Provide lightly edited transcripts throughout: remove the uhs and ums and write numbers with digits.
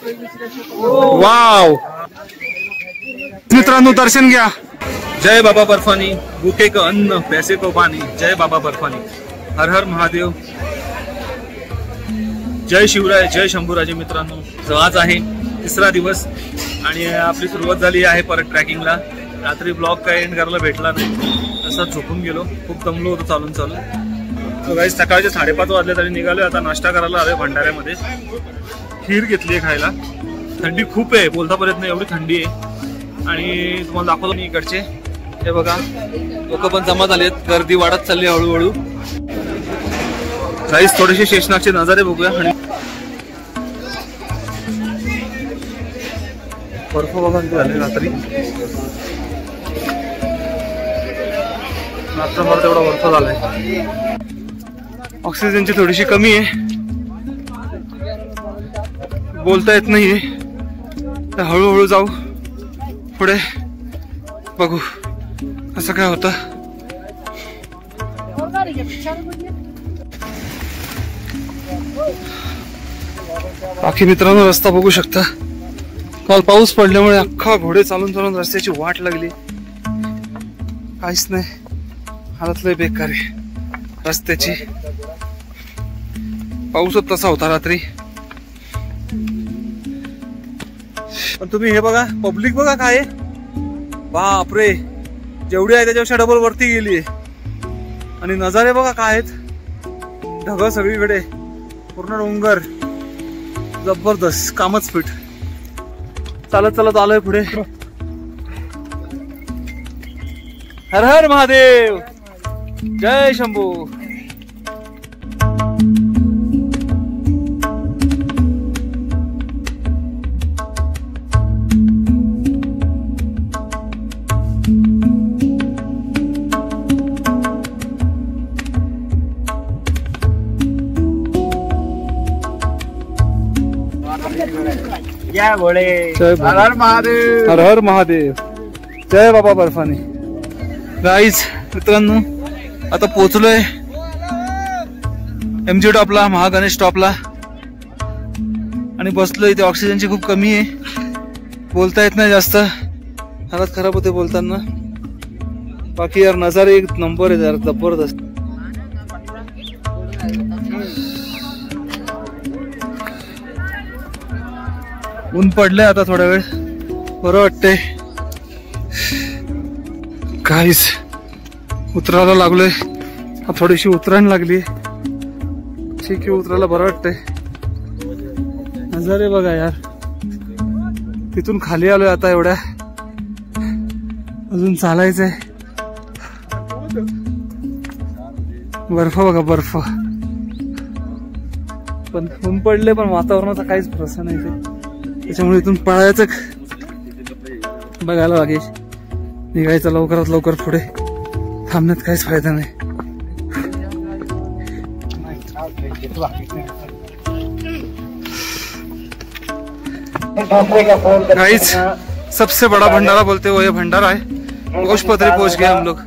वाव मित्रांनो, दर्शन घ्या. जय बाबा बर्फानी, भूखे को अन्न पैसे को पाणी. जय बाबा बर्फानी. हर हर महादेव. जय शिवराय, जय शंभूराजे. मित्रांनो, आज आहे तिसरा दिवस आणि आपली सुरुवात झाली आहे परत ट्रॅकिंगला. रात्री ब्लॉग काय एंड करायला भेटला नाही, तसाच झोपून गेलो. खूप दमलो होतो चालून. गाईस सकाळचे 5:30 वाजले तरी निघालो. आता नाश्ता करायला आलोय भंडाऱ्यामध्ये. खीर घेतली खायला. थंडी खूप आहे, बोलता पर्यंत नाही एवढी थंडी आहे. आणि तुम्हाला दाखवतो मी इकडचे. हे बघा, लोक पण जमा झालेत, गर्दी वाढत चालली हळूहळू. गाईस थोडेसे शेषनागचे नजारे बघूया. आणि बर्फ बघा किती झाले रात्री. रात्रभर तेवढा बर्फ झालाय. ऑक्सिजनची थोडीशी कमी आहे, बोलता येत नाहीये. तर हळूहळू जाऊ पुढे, बघू असं काय होतं. बाकी मित्रांनो, रस्ता बघू शकता. काल पाऊस पडल्यामुळे अख्खा घोडे चालून चालून रस्त्याची वाट लागली. काहीच नाही, हालत लय बेकार आहे रस्त्याची. पाऊसच तसा होता रात्री. पण तुम्ही हे बघा, पब्लिक बघा काय, बापरे, जेवढी आहे त्याच्यापेक्षा डबल वरती गेली. आणि नजारे बघा काय आहेत, ढग सगळीकडे, पूर्ण डोंगर. जबरदस्त, कामच फिट. चालत चालत आलोय पुढे. हर हर महादेव, जय शंभू. हर हर महादेव, हर हर महादेव. जय बाबा बर्फानी. गाईज मित्रांनो, आता पोहोचलोय MG टॉपला, महागणेश टॉपला. आणि बसलोय इथे. ऑक्सिजनची खूप कमी आहे, बोलता येत नाही जास्त, हालत खराब होते बोलताना. बाकी यार नजारे एक नंबर आहे यार, जबरदस्त. ऊन पडले आता थोडा वेळ, बरं वाटतंय. काहीच उतरायला लागलोय, थोडीशी उतरायला लागली. ठीक आहे, उतरायला बरं वाटतंय. नजारे बघा यार, तिथून खाली आलोय आता. एवढ्या अजून चालायचंय. बर्फ बघा, बर्फ. पण ऊन पडले, पण वातावरणाचा काहीच भरोसा नाही ते. त्याच्यामुळे इथून पळायचं बघायला लागेल. निघायचं लवकरात लवकर पुढे, थांबण्यात काहीच फायदा नाही. गाइस, सबसे बड़ा भंडारा बोलते हुए ये भंडारा है. घोषपत्री पहुंच गए हम लोग.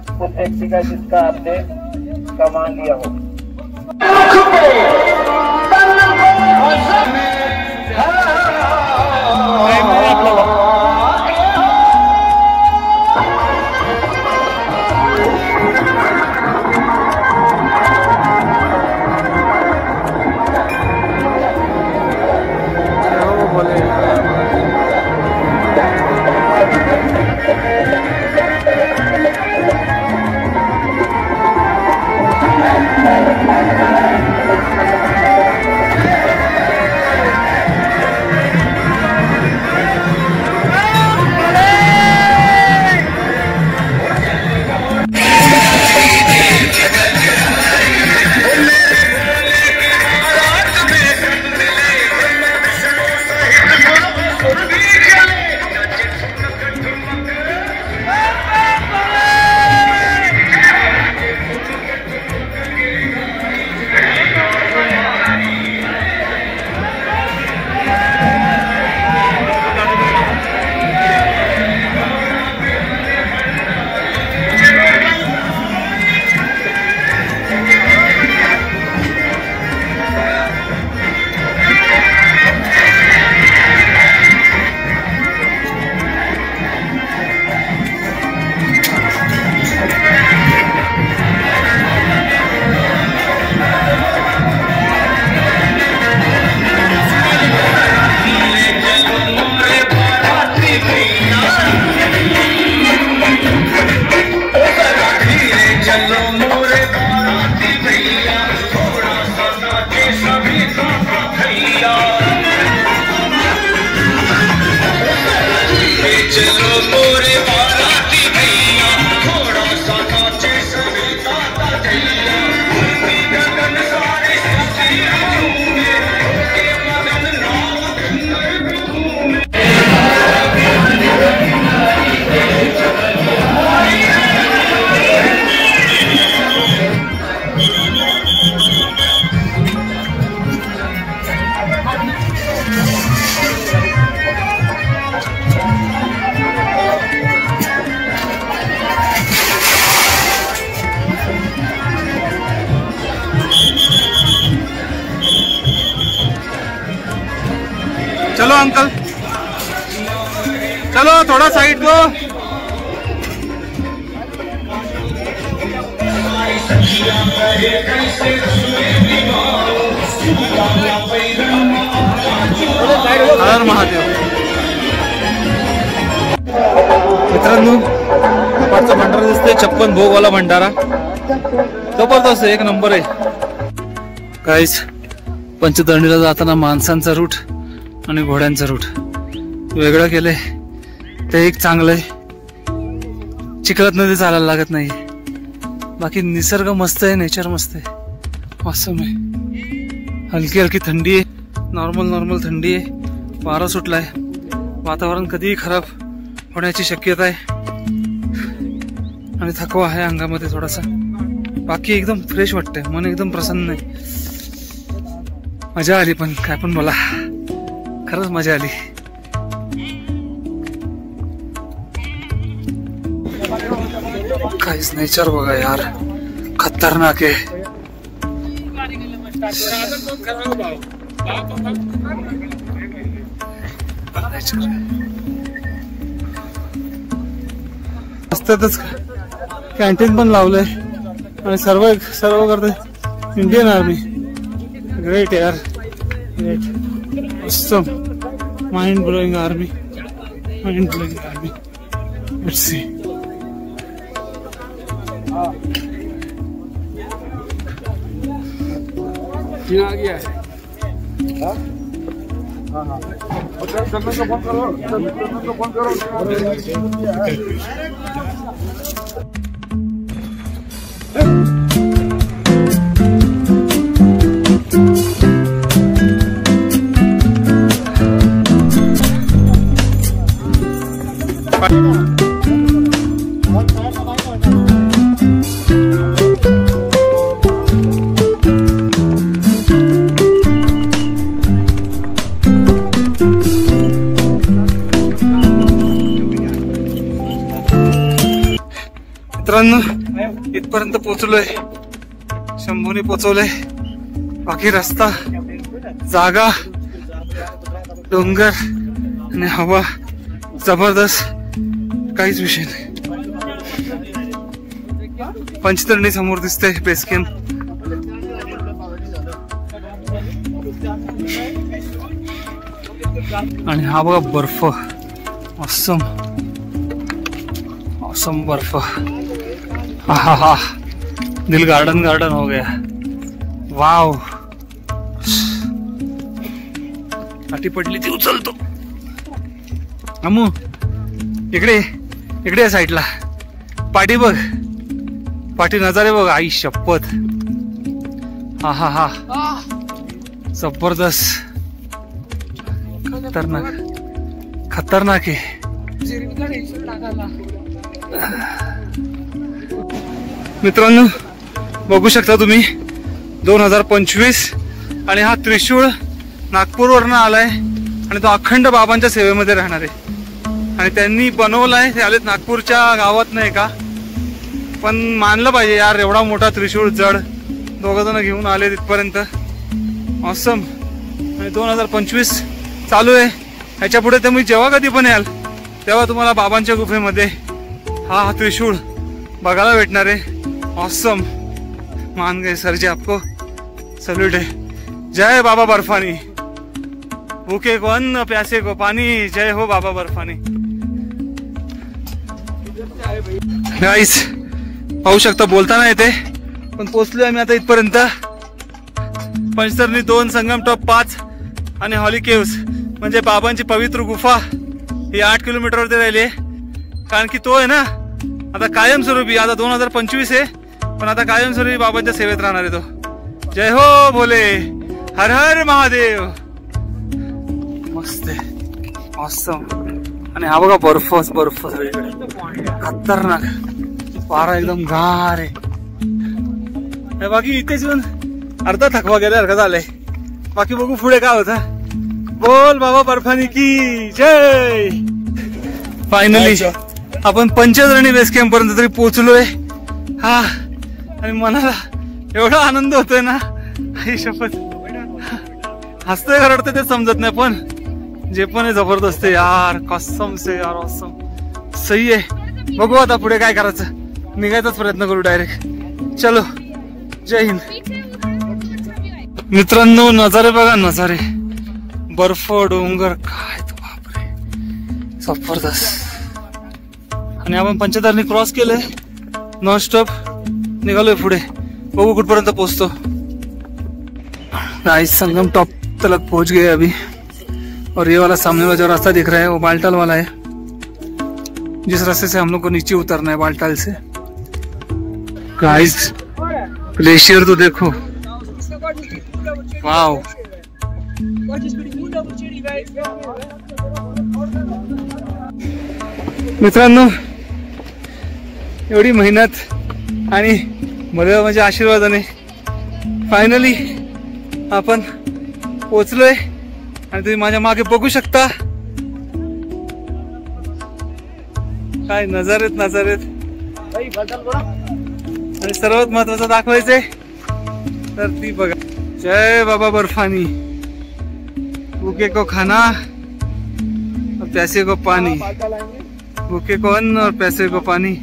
चलो अंकल, चलो थोड़ा साइड दो। हर महादेव। मित्रांनो, पाचचा भंडारा दिसतोय, 56 भोगवाला भंडारा, जबरदस्त एक नंबर आहे गाईस। पंचतरणीला जाताना माणसांचा रूट आणि घोड्यांचा रूट वेगळं केलंय, ते एक चांगलं आहे। चिखलात नदी चालायला लागत नाही, बाकी निसर्ग मस्त आहे, नेचर मस्त आहे, ऑसम आहे। हलकी हलकी थंडी आहे, नॉर्मल थंडी आहे, वारा सुटलाय, वातावरण कधीही खराब होण्याची शक्यता आहे आणि थकवा आहे अंगामध्ये थोडासा, बाकी एकदम फ्रेश वाटतंय, मन एकदम प्रसन्न आहे। मजा आली, पण काय पण बोला, खरंच मजा आली। काहीच नेचर बघा यार, खतरनाक आहे। रस्त्यातच कॅन्टीन पण लावलंय आणि सर्व करते इंडियन आर्मी। ग्रेट यार, great, awesome, mind blowing army, mind blowing army. Let's see. आ गया है। फोन करो। मित्रांनो, इथपर्यंत पोहोचलोय, शंभूने पोहोचवलंय, बाकी रस्ता, जागा, डोंगर आणि हवा जबरदस्त, काहीच विषय नाही। पंचतरणी समोर दिसते, बेस कॅम्प। आणि हा बघा बर्फ, ऑसम ऑसम बर्फ, हा दिल गार्डन हो गया, वाव। पाठी पडली ती उचलतो। अमू इकडे साईडला पाठी बघ, पाठी नजारे बघ, आई शपथ, हा जबरदस्त, खतरनाक आहे। मित्रांनो, बघू शकता तुम्ही 2025 आणि हा त्रिशूळ नागपूरवरनं आलाय आणि तो अखंड बाबांच्या सेवेमध्ये राहणार आहे आणि त्यांनी बनवलाय। ते आलेत नागपूरच्या गावात नाही का, पण मानलं पाहिजे यार, एवढा मोठा त्रिशूळ जड दोघं जण घेऊन आले तिथपर्यंत, ऑसम। आणि 2025 चालू आहे, ह्याच्या पुढे तुम्ही जेव्हा कधी पण याल तेव्हा तुम्हाला बाबांच्या गुफेमध्ये हा त्रिशूळ बघायला भेटणार आहे, ऑसम। मान गए सर जी, आपको सल्यूट है। जय बाबा बर्फानी, भूखे को अन्न, प्यासे को पानी, जय हो बाबा बर्फानी। गाईस पाहू शकता, बोलताना येते, पण पोहोचलोय आम्ही आता इथपर्यंत। पंचतरणी 2, संगम टॉप 5 आणि हॉली केव्स म्हणजे बाबांची पवित्र गुफा ही 8 किलोमीटरवरती राहिली, कारण की तो आहे ना आता कायमस्वरूपी, आता 2025 आहे, पण आता कायमस्वरूपी बाबांच्या सेवेत राहणार आहे तो। जय हो भोले, हर हर महादेव। मस्त आहे, ऑसम। आणि हा बघा बर्फ खतरनाक, वारा एकदम गार आहे, बाकी इथेच येऊन अर्धा थकवा गेल्यासारखं झालंय, बाकी बघू पुढे काय होतं। बोल बाबा बर्फानी की जय। फायनली आपण पंचतरणी बेस कॅम्प पर्यंत तरी पोहोचलोय, हा, आणि मनाला एवढा आनंद होतोय ना, आई शपथ, हसतोय रडतोय ते समजत नाही, पण जे पण आहे जबरदस्त आहे यार, कसम से यार, ऑसम, सही आहे. बघू आता पुढे काय करायचं, निघायचाच प्रयत्न करू डायरेक्ट. चलो, जय हिंद. मित्रांनो, नजारे बघा, नजारे, बर्फ, डोंगर, काय तो बापरे, जबरदस्त. आणि आपण पंचधारणी क्रॉस केलंय, नॉन स्टॉप निघालोय पुढे. बघू कुठपर्यंत पोहोचतो. गाइस, संगम टॉप तक पहुंच गए अभी. और ये वाला सामने वाला जो रास्ता दिख रहा है वो बालटाल वाला है, जिस रास्ते से हम लोग को नीचे उतरना है बालटाल से. गाइस, ग्लेशियर तो देखो, वाव. मित्रांनो, एवढी मेहनत आणि मला माझ्या आशीर्वादाने फायनली आपण पोहोचलोय. आणि तुम्ही माझ्या मागे बघू शकता काय नजारेत, नजारेत. आणि सर्वात महत्वाचं दाखवायचंय तर ती बघा. जय बाबा बर्फानी, भूखे को खाना और प्यासे को पानी, भूखे को अन्न और प्यासे को पानी.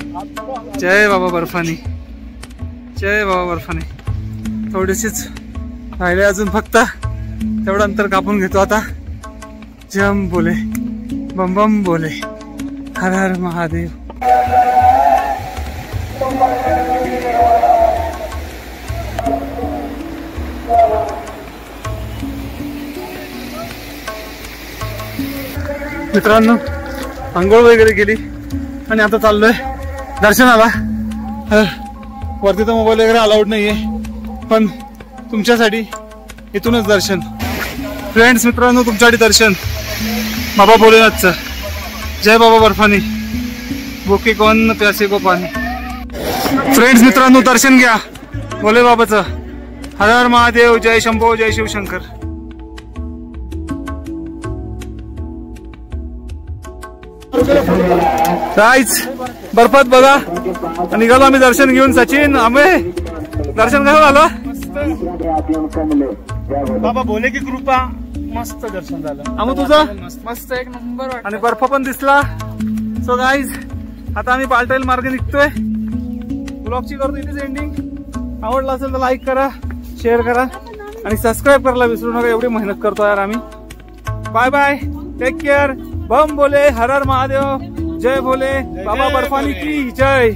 जय बाबा बर्फानी, जय बाबा बर्फानी. थोडीशीच राहिले अजून, फक्त तेवढं अंतर कापून घेतो आता. जम बोले, बम बम बोले, हर हर महादेव. मित्रांनो, आंघोळ वगैरे केली आणि आता चाललोय दर्शनाला. वरती तर मोबाईल वगैरे अलाउड नाहीये, पण तुमच्यासाठी इथूनच दर्शन. फ्रेंड्स, मित्रांनो, तुमच्यासाठी दर्शन बाबा भोलेनाथचं. जय बाबा बर्फानी, भूखे को अन्न प्यासे को पाणी. फ्रेंड्स, मित्रांनो, दर्शन घ्या भोले बाबाचं. हर हर महादेव, जय शंभो, जय शिवशंकर. गाइस, बर्फात बघा, निघालो आम्ही दर्शन घेऊन. सचिन, आम्ही दर्शन कसं झालं? बाबा भोले की कृपा, मस्त दर्शन झालं. आम्ही तुझं मस्त, एक नंबर. आणि बर्फ पण दिसला. सो गाइस, आता आम्ही बालटाईल मार्गे निघतोय. ब्लॉगची करतो इथेच एंडिंग. आवडला असेल तर लाईक करा, शेअर करा आणि सबस्क्राईब करायला विसरू नका. एवढी मेहनत करतो यार आम्ही. Bye bye, take care. बम बोले, हर हर महादेव, जय भोले बाबा बर्फानी की जय.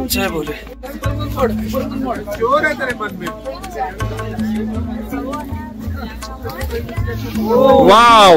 जय भोले. वाव.